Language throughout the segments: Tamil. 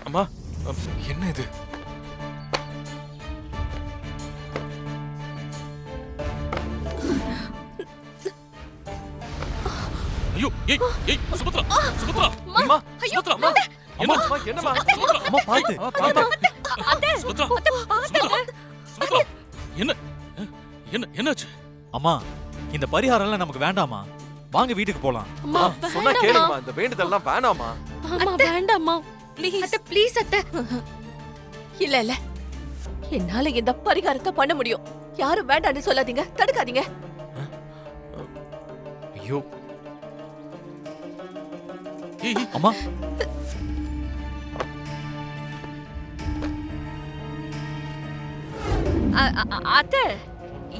அம்மா என்ன இது? ஐயோ ஏய் ஏய் சுபத்ரா சுபத்ரா அம்மா சுபத்ரா அம்மா அம்மா என்னம்மா? அம்மா பாத்து அத்தை சுபத்ரா பாத்துங்க. சுபத்ரா என்ன என்ன என்னாச்சு? அம்மா இந்த பரிகாரம் எல்லாம் நமக்கு வேண்டாமா? வாங்க வீட்டுக்கு போலாம். அம்மா சொன்னா கேளுமா, இந்த வேண்டுதல்லாம் வேணாமா? அம்மா வேண்டாம்மா ப்ளீஸ். அத்தை ப்ளீஸ் அத்தை. இல்ல இல்ல, என்னால இந்த பரிகாரத்தை பண்ண முடியும். யாரும் வேண்டாம்னு சொல்லாதீங்க, தடுக்காதீங்க. ஐயோ ஏய் அம்மா அத்தை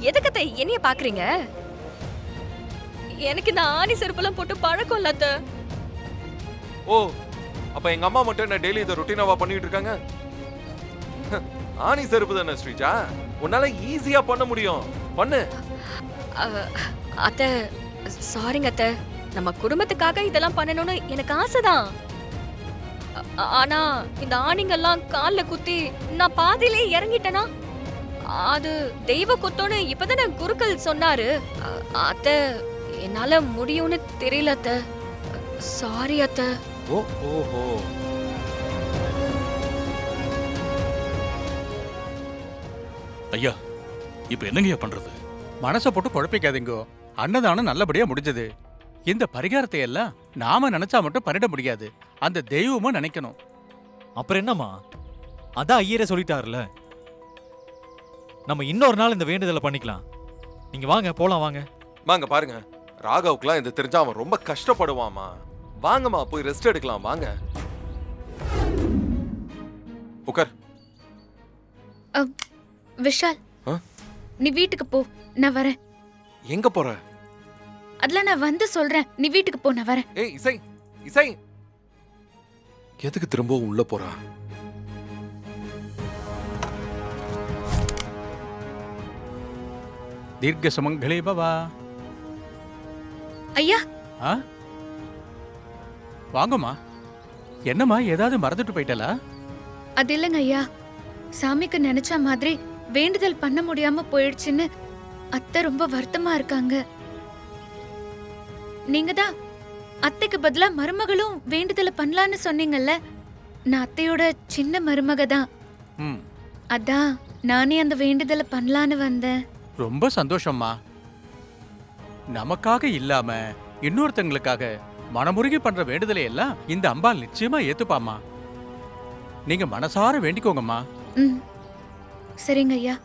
எதுக்கு என்னைய பாக்குறீங்க? எனக்கு இந்த ஆணி செருப்பெல்லாம் போட்டு பழக்கம் இல்ல அத்தை. ஓ, அப்ப எங்க அம்மா மட்டும் என்ன டெய்லி இதை ருட்டீனாவா பண்ணிட்டு இருக்காங்க? ஆணி செருப்பு தானே ஸ்ரீஜா, உன்னால ஈஸியா பண்ண முடியும், பண்ணு. அத்தை சாரிங்க அத்தை, நம்ம குடும்பத்துக்காக இதெல்லாம் பண்ணணும்னு எனக்கு ஆசைதான். ஆனா இந்த ஆணிங்கெல்லாம் கால்ல குத்தி நான் பாதியிலே இறங்கிட்டேனா அது தெய்வ குத்தோன்னு இப்பதானே குருக்கள் சொன்னாரு. அத்தை என்னால முடியும்னு தெரியல அத்தை. சாரி அத்தை. ஓ ஓஹோ, ஐயா இப்போ என்னங்கய்யா பண்றது? மனசை போட்டு குழப்பிக்காதீங்கோ. அன்னதானம் நல்லபடியா முடிஞ்சது. இந்த பரிகாரத்தை எல்லாம் நாம நினைச்சா மட்டும் பண்ணிட முடியாது, அந்த தெய்வமும் நினைக்கணும். அப்புறம் என்னம்மா, அதான் ஐயரே சொல்லிட்டாருல, நம்ம இன்னொரு நாள் இந்த வேண்டுதலை பண்ணிக்கலாம். நீங்க வாங்க போலாம் வாங்க. வாங்க பாருங்க, ராகவுக்குலாம் இது தெரிஞ்சா அவன் ரொம்ப கஷ்டப்படுவாமா. வாங்கம்மா போய் ரெஸ்ட் எடுக்கலாம், வாங்க உட்கார். விஷால், நீ வீட்டுக்கு போ, நான் வரேன். எங்க போற? அதெல்லாம் நான் வந்து சொல்றேன், நீ வீட்டுக்கு போ, நான் வரேன். ஏய் இசை, இசை எதுக்கு திரும்பவும் உள்ள போறா? தீர்க்க சுமங்களே பவா. ஐயா, ஆ? வாங்கம்மா. என்னம்மா, ஏதாவது மறந்துட்டு போயிட்டலா? அது இல்லைங்க ஐயா, சாமிக்கு நினைச்ச மாதிரி வேண்டுதல் பண்ண முடியாம போயிடுச்சுன்னு அத்தை ரொம்ப வருத்தமா இருக்காங்க. நீங்க தான் அத்தைக்கு பதிலா மருமகளும் வேண்டுதலை பண்ணலான்னு சொன்னீங்கல்ல. நான் அத்தையோட சின்ன மருமக தான். ம், அதான் நானே அந்த வேண்டுதலை பண்ணலான்னு வந்தேன். ரொம்ப சந்தோஷம்மா. நமக்காக இல்லாம இன்னொருத்தங்களுக்காக மனமுருகி பண்ற வேண்டுதலை எல்லாம் இந்த அம்பாள் நிச்சயமா ஏத்துப்பாமா. நீங்க மனசார வேண்டிக்கோங்கம்மா. ம், சரிங்க ஐயா.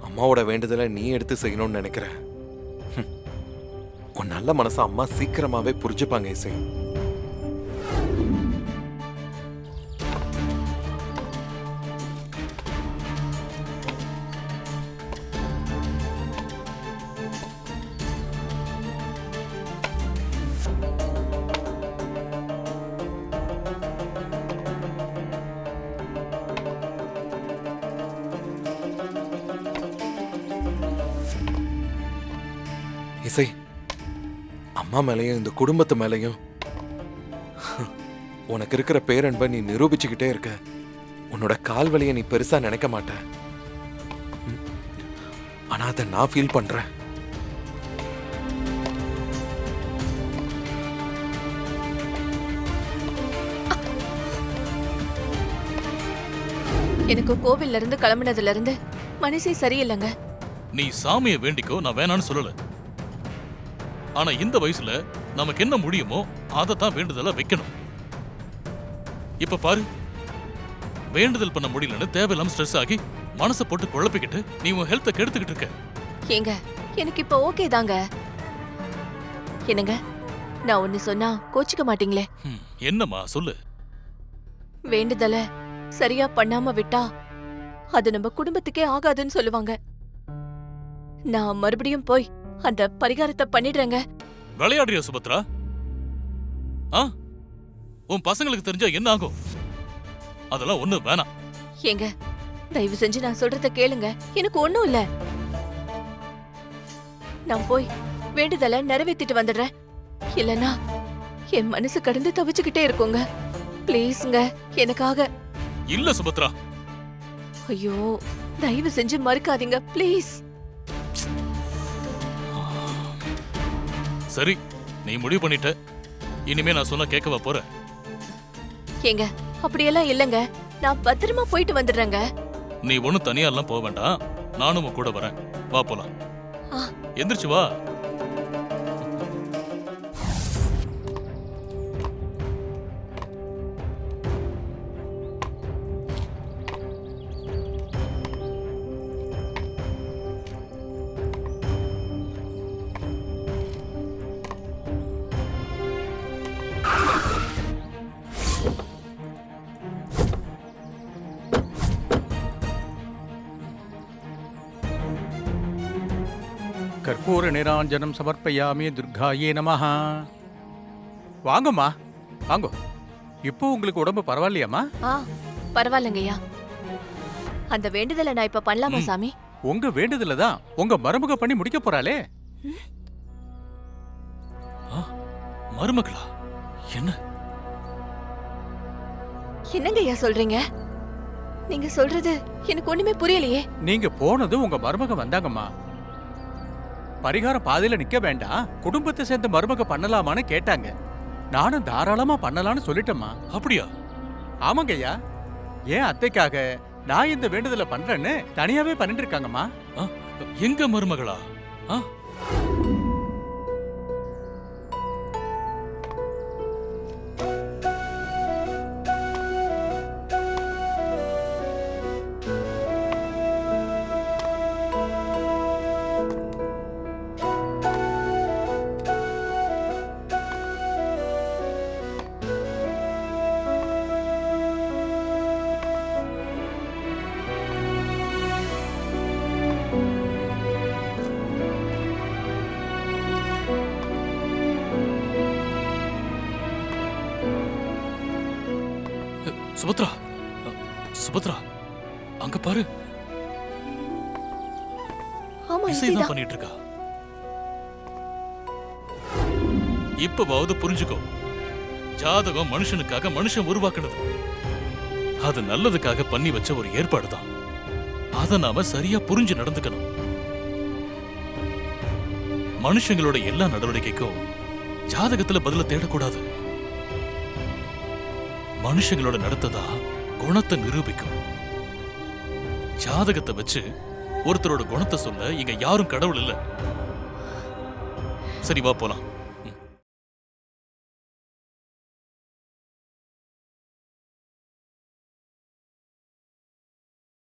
அம்மாவோட வேண்டுதலை நீ எடுத்து செய்யணும்னு நினைக்கிற. உன் நல்ல மனச அம்மா சீக்கிரமாவே புரிஞ்சுப்பாங்க இசை. இசை, அம்மா மேலையும் இந்த குடும்பத்து மேலையும் உனக்கு இருக்கிற பேரன்பை நீ நிரூபிச்சுக்கிட்டே இருக்க. உன்னோட கால் வலியை நீ பெருசா நினைக்க மாட்ட, ஆனா அதை நான் ஃபீல் பண்றேன். எனக்கு கோவில்ல இருந்து கிளம்பினதுல இருந்து மனசே சரியில்லைங்க. நீ சாமியை வேண்டிக்கோ, நான் வேணான்னு சொல்லல. ஆனா இந்த வயசுல நமக்கு என்ன முடியுமோ அதை தான் வேண்டுதலை வைக்கணும். இப்ப பாரு, வேண்டுதல் பண்ண முடியலன்னு தேவையில்லாம ஸ்ட்ரெஸ் ஆகி மனசை போட்டு குழப்பிக்கிட்டு நீ உன் ஹெல்த்தை கெடுத்துக்கிட்டு இருக்க. ஏங்க எனக்கு இப்ப ஓகே தாங்க. என்னங்க, நான் ஒன்னு சொன்னா கோச்சிக்க மாட்டீங்களே? என்னம்மா சொல்லு. வேண்டுதல சரியா பண்ணாம விட்டா அது நம்ம குடும்பத்துக்கே ஆகாதுன்னு சொல்லுவாங்க. நான் மறுபடியும் போய் அந்த பரிகாரத்தை பண்ணிடுறேங்க. விளையாடுறியா சுபத்ரா? உன் பசங்களுக்கு தெரிஞ்சா என்ன ஆகும்? அதெல்லாம் ஒண்ணு வேணாம். ஏங்க தயவு செஞ்சு நான் சொல்றத கேளுங்க, எனக்கு ஒண்ணும் இல்ல. நான் போய் வேண்டுதலை நிறைவேத்திட்டு வந்துடுறேன். இல்லனா என் மனசு கடந்து தவிச்சுக்கிட்டே இருக்குங்க. ப்ளீஸ்ங்க, எனக்காக. இல்ல சுபத்ரா, ஐயோ, தயவு செஞ்சு மறுக்காதீங்க ப்ளீஸ். சரி நீ முடிவு பண்ணிட்ட. இனிமே நான் சொன்னா கேட்கவா போற? ஏங்க, அப்படியெல்லாம் இல்லங்க. நான் பத்திரமா போயிட்டு வந்துடுறேங்க. நீ ஒண்ணும் தனியா எல்லாம் போக வேண்டாம், நானும் உன் கூட வரேன். வா போலாம். ஆ. எந்திரிச்சு வா. கற்பூர நிராஞ்சனம் சமர்ப்பயாமி துர்காயே நமஹ. வாங்கம்மா, வாங்கோ. இப்போ உங்களுக்கு உடம்பு பரவாயில்லையாம்மா? ஆ, பரவாயில்லங்கய்யா. அந்த வேண்டுதலை நான் இப்ப பண்ணலாமா சாமி? உங்க வேண்டுதல தான் உங்க மருமக பண்ணி முடிக்க போறாளே. மருமகளா? என்ன என்னங்கய்யா சொல்றீங்க? நீங்க சொல்றது எனக்கு ஒண்ணுமே புரியலையே. நீங்க போனது உங்க மருமக வந்தாங்கம்மா. பரிகாரம் பாதியில நிக்க வேண்டாம், குடும்பத்தை சேர்ந்த மருமக பண்ணலாமான்னு கேட்டாங்க. நானும் தாராளமா பண்ணலாம்னு சொல்லிட்டேம்மா. அப்படியா? ஆமாங்க ஐயா. ஏன் அத்தைக்காக நான் இந்த வேண்டுதலை பண்றேன்னு தனியாவே பண்ணிட்டு இருக்காங்கம்மா. எங்க மருமகளா? ஆ? சுபத்ரா, சுபத்ரா, அங்க பாரு. ஆமா, இசைதான் இசைதான். பண்ணிட்டு இருக்கா. இப்பவாவது புரிஞ்சுக்கோ, ஜாதகம் மனுஷனுக்காக மனுஷன் உருவாக்குனது. அது நல்லதுக்காக பண்ணி வச்ச ஒரு ஏற்பாடுதான். அத நாம சரியா புரிஞ்சு நடந்துக்கணும். மனுஷங்களோட எல்லா நடவடிக்கைக்கும் ஜாதகத்துல பதில தேடக்கூடாது. மனுஷங்களோட நடத்ததா குணத்தை நிரூபிக்கும். ஜாதகத்தை வச்சு ஒருத்தரோட குணத்தை சொல்ல இங்க யாரும் கடவுள் இல்ல. சரி, வா போலாம்.